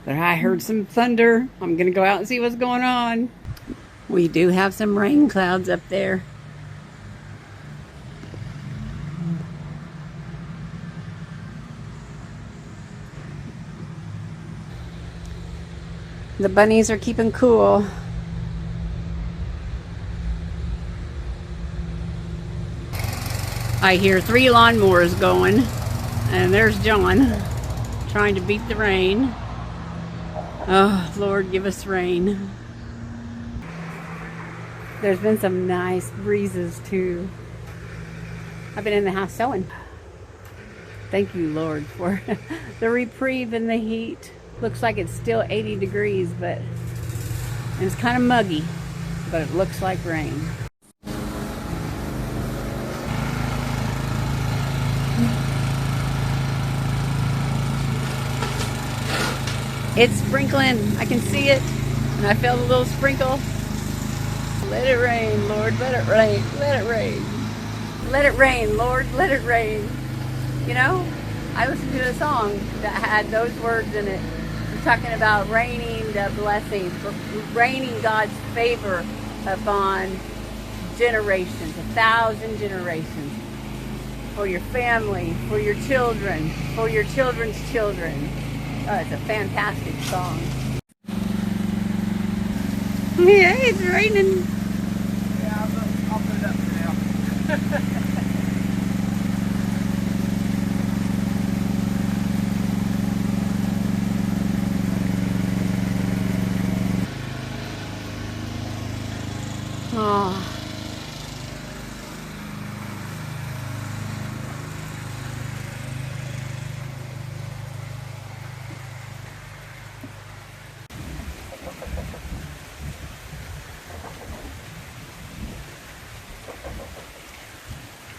But I heard some thunder. I'm gonna go out and see what's going on. We do have some rain clouds up there. The bunnies are keeping cool. I hear 3 lawnmowers going, and there's John trying to beat the rain. Oh, Lord, give us rain. There's been some nice breezes too. I've been in the house sewing. Thank you, Lord, for the reprieve in the heat. Looks like it's still 80 degrees, and it's kind of muggy, but it looks like rain. It's sprinkling. I can see it, and I felt a little sprinkle. Let it rain, Lord, let it rain, let it rain. Let it rain, Lord, let it rain. You know, I listened to a song that had those words in it. We're talking about raining the blessings, raining God's favor upon generations, 1,000 generations. For your family, for your children, for your children's children. Oh, it's a fantastic song. Yeah, it's raining. Yeah, I'll put it up for now. Oh.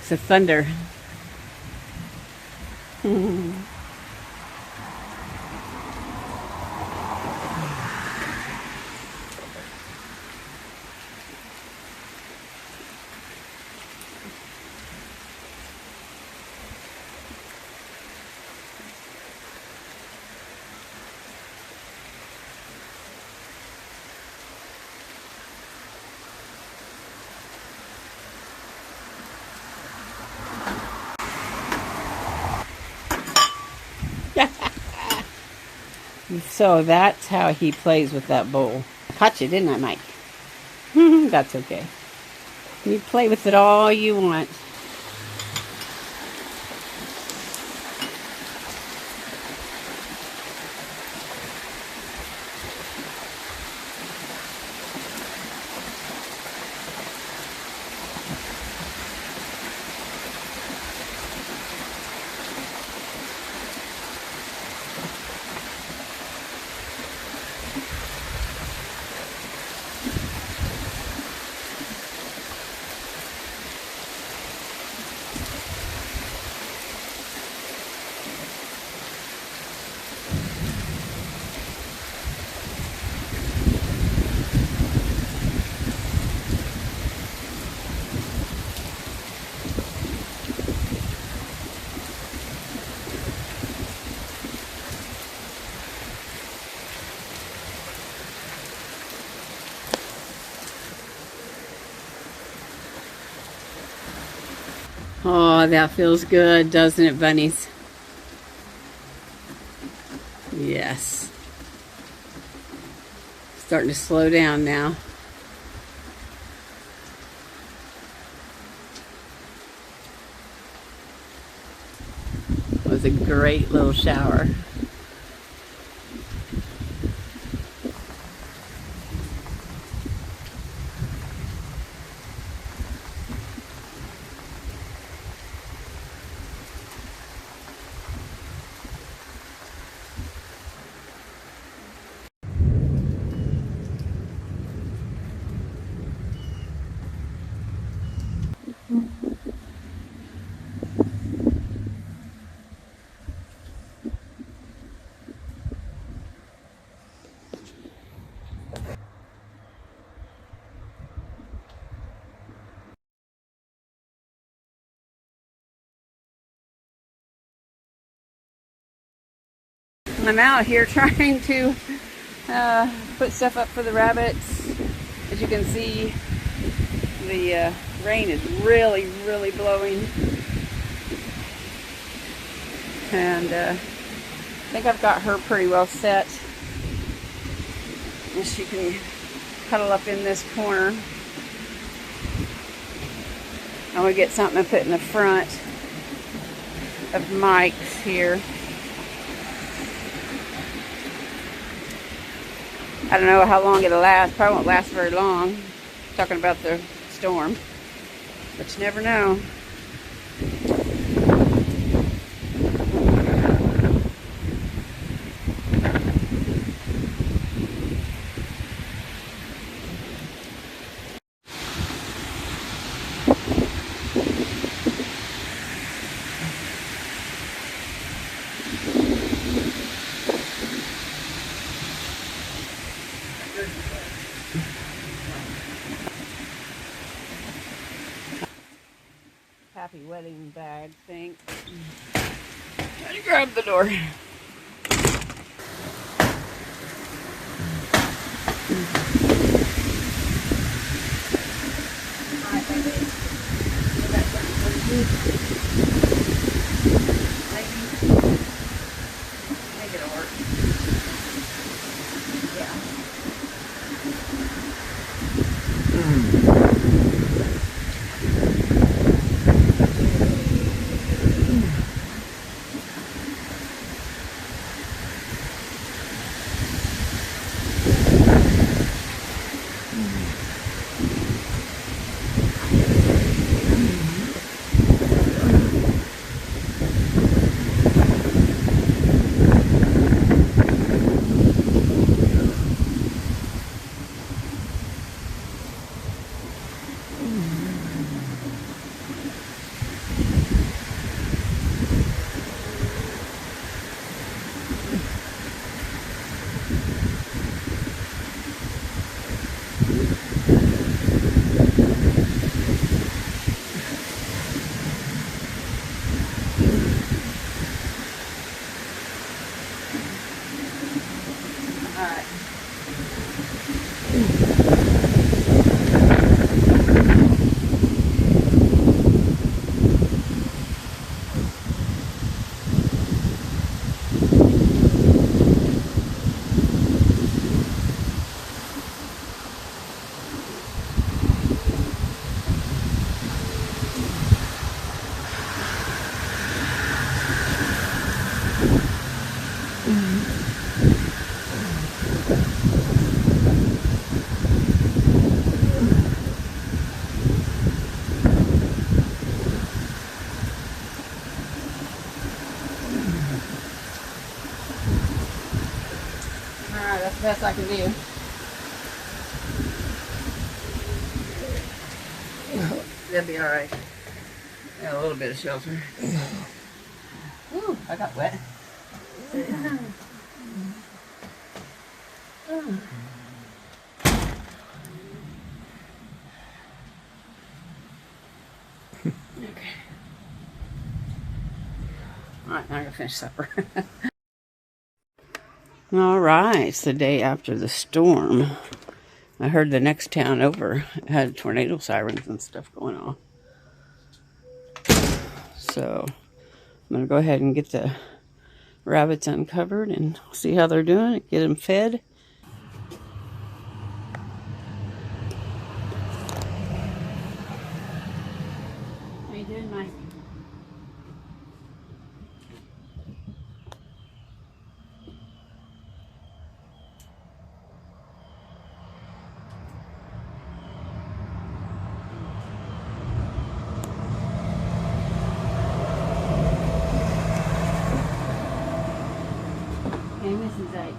It's a thunder. So that's how he plays with that bowl. I caught you, didn't I, Mike? That's okay. You play with it all you want. Oh, that feels good, doesn't it, bunnies? Yes. Starting to slow down now. It was a great little shower. I'm out here trying to put stuff up for the rabbits. As you can see, the rain is really, really blowing. And I think I've got her pretty well set. And she can cuddle up in this corner. I'm going to get something to put in the front of Mike's here. I don't know how long it'll last. Probably won't last very long. Talking about the storm. But you never know. Happy wedding bag thing. Let me grab the door. Alright, baby. You got something for you. Maybe. Make it work. Alright, that's the best I can do. That'll be alright. Got a little bit of shelter. Ooh, I got wet. Okay. Alright, now I'm gonna finish supper. Alright, it's the day after the storm. I heard the next town over had tornado sirens and stuff going on. So I'm going to go ahead and get the rabbits uncovered and see how they're doing, get them fed. How you doing, Mike? Hey, Mrs. Ike.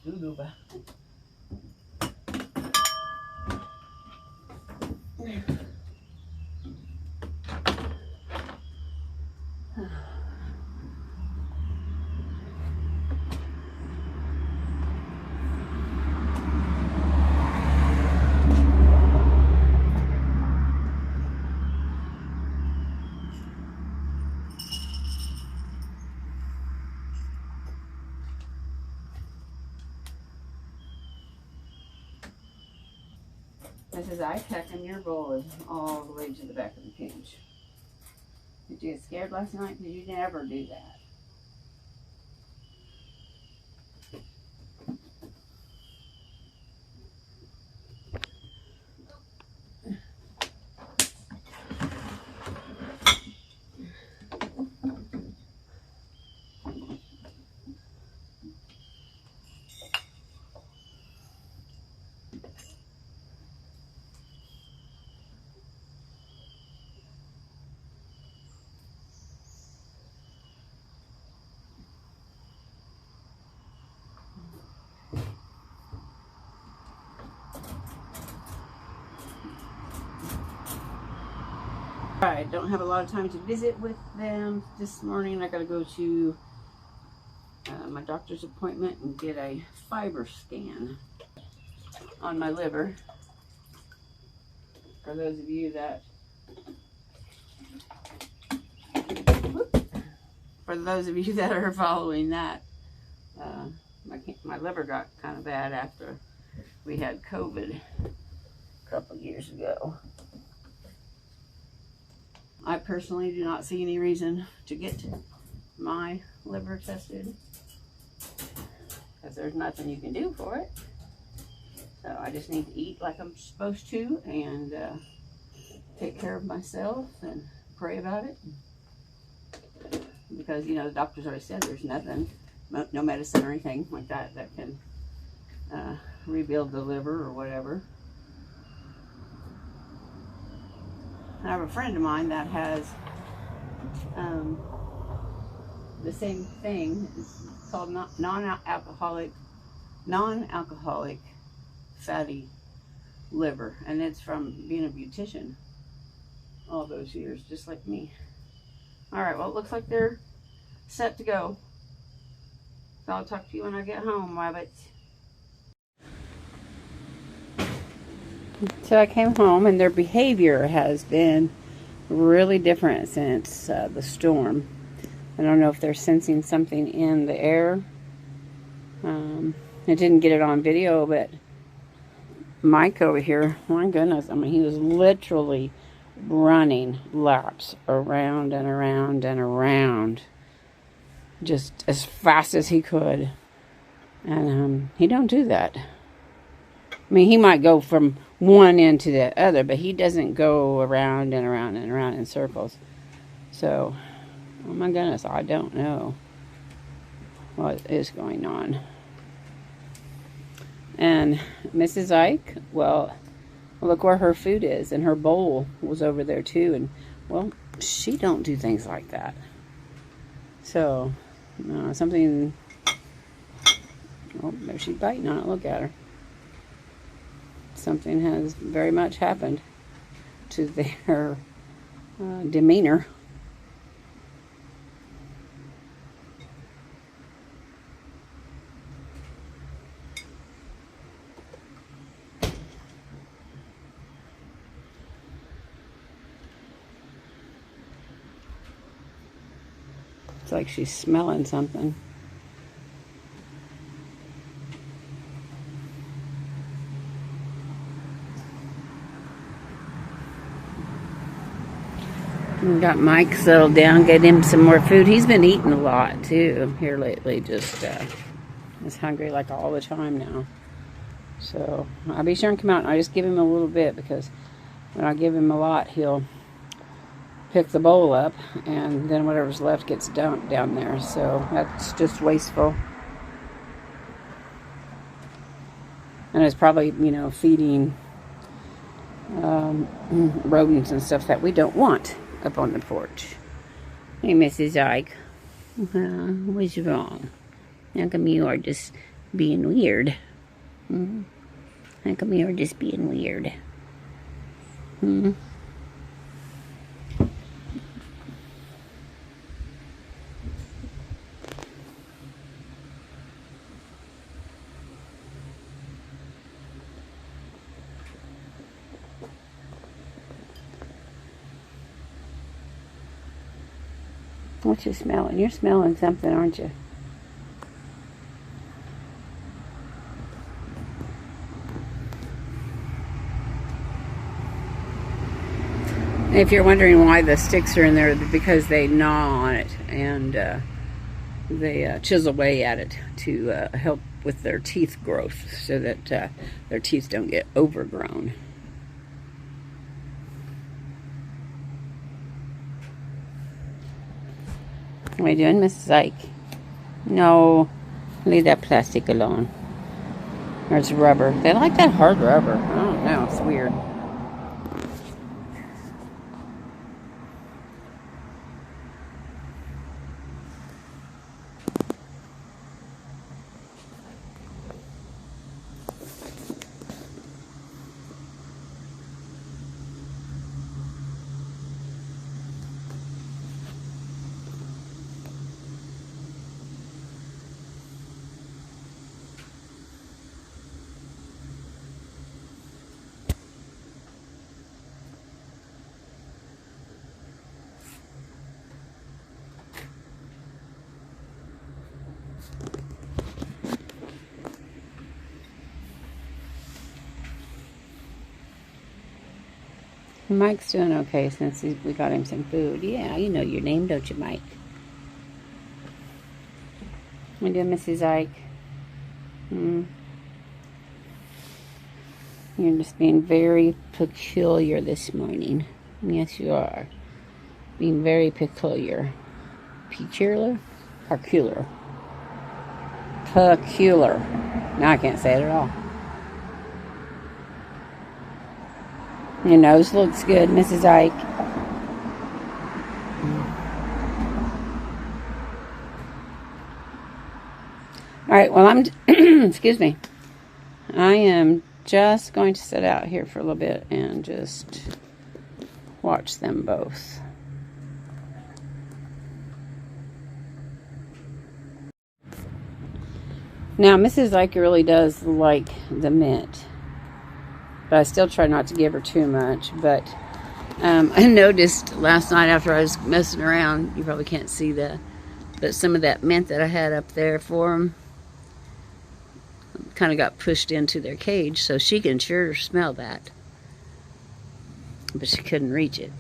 Uduba. Mrs. Ikeck, and your bowl is all the way to the back of the cage. Did you get scared last night? Because you never do that. I don't have a lot of time to visit with them this morning. I gotta go to my doctor's appointment and get a fiber scan on my liver. For those of you that are following that, my liver got kind of bad after we had COVID a couple years ago. I personally do not see any reason to get my liver tested because there's nothing you can do for it. So I just need to eat like I'm supposed to and take care of myself and pray about it. Because, you know, the doctors already said there's nothing, no medicine or anything like that that can rebuild the liver or whatever. I have a friend of mine that has the same thing. It's called non-alcoholic fatty liver, and it's from being a beautician all those years, just like me. All right, well, it looks like they're set to go. So I'll talk to you when I get home, rabbits. So I came home, and their behavior has been really different since the storm. I don't know if they're sensing something in the air. I didn't get it on video, but Mike over here, my goodness, I mean, he was literally running laps around and around and around just as fast as he could. And he don't do that. I mean, he might go from one end to the other, but he doesn't go around and around and around in circles. So, oh my goodness, I don't know what is going on. And Mrs. Ike, well, look where her food is, and her bowl was over there too. And well, she don't do things like that. So, something. Oh, there she's biting on it. Look at her. Something has very much happened to their demeanor. It's like she's smelling something. We got Mike settled down, get him some more food. He's been eating a lot too here lately. Just he's hungry like all the time now. So I'll be sure and come out and I just give him a little bit, because when I give him a lot, he'll pick the bowl up and then whatever's left gets dumped down there. So that's just wasteful. And it's probably, you know, feeding rodents and stuff that we don't want up on the porch. Hey, Mrs. Ike. What's wrong? How come you are just Being weird. How come you're just being weird? What you smelling? You're smelling something, aren't you? If you're wondering why the sticks are in there, because they gnaw on it and they chisel away at it to help with their teeth growth so that their teeth don't get overgrown. What are you doing, Mrs. Ike? No, leave that plastic alone. There's rubber. They like that hard rubber. I don't know, it's weird. Mike's doing okay since we got him some food. Yeah, you know your name, don't you, Mike? What are you doing, Mrs. Ike? You're just being very peculiar this morning. Yes, you are. Being very peculiar. Peculiar? Peculiar. Peculiar. Now I can't say it at all. Your nose looks good, Mrs. Ike. Alright, well, excuse me. I am just going to sit out here for a little bit and just watch them both. Now, Mrs. Ike really does like the mint. But I still try not to give her too much. But I noticed last night after I was messing around, you probably can't see that, but some of that mint that I had up there for them kind of got pushed into their cage, so she can sure smell that. But she couldn't reach it.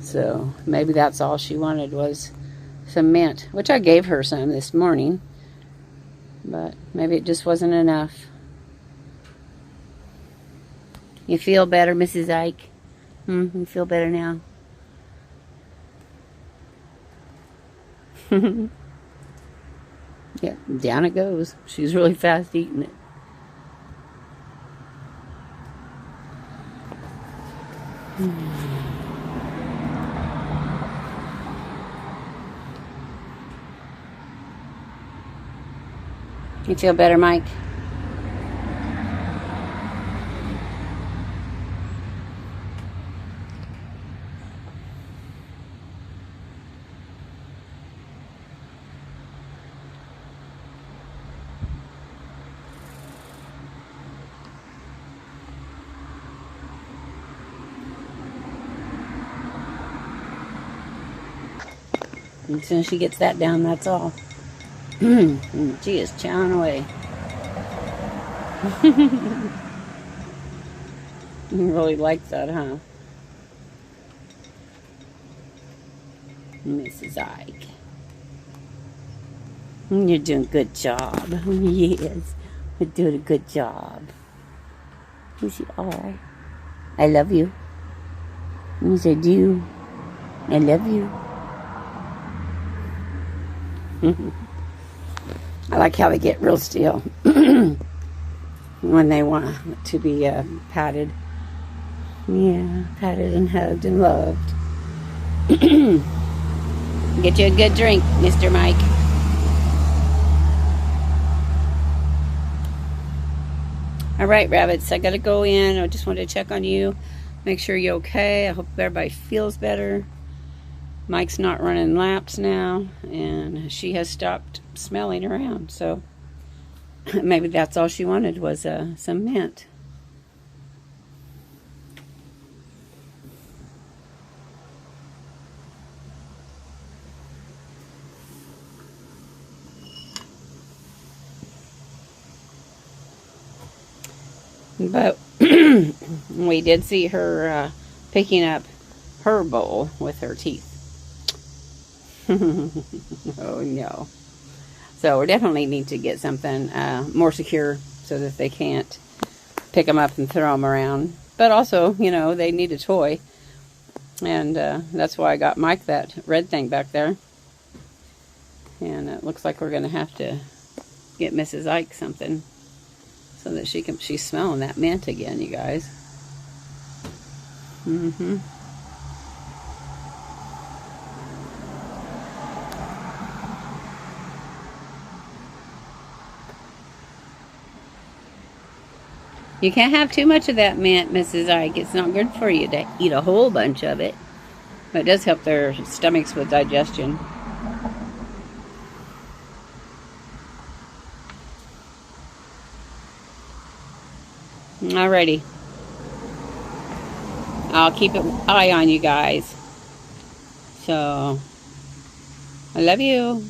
So maybe that's all she wanted was some mint, which I gave her some this morning. But maybe it just wasn't enough. You feel better, Mrs. Ike? You feel better now? Yeah, down it goes. She's really fast eating it. You feel better, Mike? As soon as she gets that down, that's all. She is chowing away. You really like that, huh? Mrs. Ike. You're doing a good job. Yes, you're doing a good job. Yes, you are. I love you. Yes, I do. I love you. I like how they get real still when they want to be patted. Yeah, patted and hugged and loved. Get you a good drink, Mr. Mike. All right, rabbits, I gotta go in. I just wanted to check on you, make sure you're okay. I hope everybody feels better. Mike's not running laps now, and she has stopped smelling around, so maybe that's all she wanted was some mint. But we did see her picking up her bowl with her teeth. Oh no. So we definitely need to get something more secure so that they can't pick them up and throw them around. But also, you know, they need a toy. And that's why I got Mike that red thing back there. And it looks like we're going to have to get Mrs. Ike something so that she's smelling that mint again, you guys. You can't have too much of that mint, Mrs. Ike. It's not good for you to eat a whole bunch of it. But it does help their stomachs with digestion. Alrighty. I'll keep an eye on you guys. So, I love you.